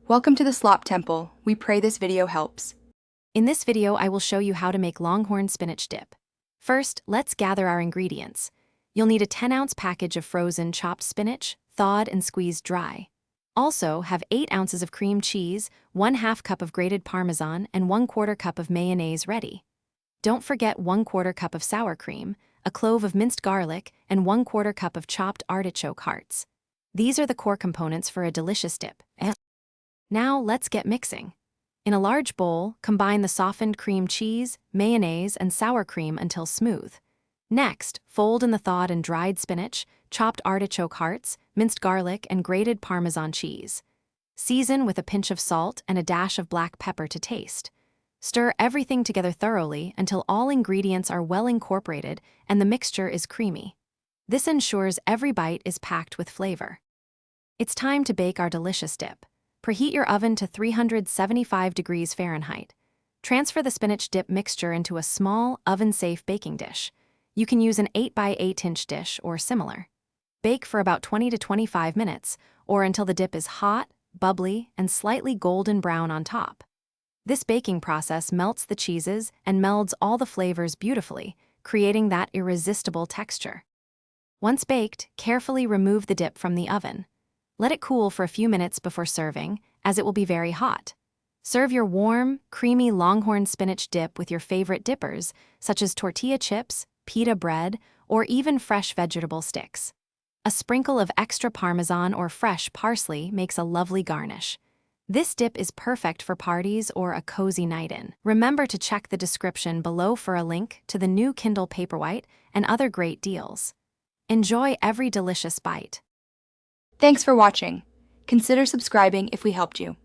Welcome to the Slop Temple. We pray this video helps. In this video, I will show you how to make Longhorn spinach dip. First, let's gather our ingredients. You'll need a 10-ounce package of frozen chopped spinach, thawed and squeezed dry. Also, have 8 ounces of cream cheese, 1/2 cup of grated Parmesan, and 1/4 cup of mayonnaise ready. Don't forget 1/4 cup of sour cream, a clove of minced garlic, and 1/4 cup of chopped artichoke hearts. These are the core components for a delicious dip. Now, let's get mixing. In a large bowl, combine the softened cream cheese, mayonnaise, and sour cream until smooth. Next, fold in the thawed and dried spinach, chopped artichoke hearts, minced garlic, and grated Parmesan cheese. Season with a pinch of salt and a dash of black pepper to taste. Stir everything together thoroughly until all ingredients are well incorporated and the mixture is creamy. This ensures every bite is packed with flavor. It's time to bake our delicious dip. Preheat your oven to 375 degrees Fahrenheit. Transfer the spinach dip mixture into a small, oven-safe baking dish. You can use an 8 by 8-inch dish or similar. Bake for about 20 to 25 minutes, or until the dip is hot, bubbly, and slightly golden brown on top. This baking process melts the cheeses and melds all the flavors beautifully, creating that irresistible texture. Once baked, carefully remove the dip from the oven. Let it cool for a few minutes before serving, as it will be very hot. Serve your warm, creamy Longhorn spinach dip with your favorite dippers, such as tortilla chips, pita bread, or even fresh vegetable sticks. A sprinkle of extra Parmesan or fresh parsley makes a lovely garnish. This dip is perfect for parties or a cozy night in. Remember to check the description below for a link to the new Kindle Paperwhite and other great deals. Enjoy every delicious bite. Thanks for watching. Consider subscribing if we helped you.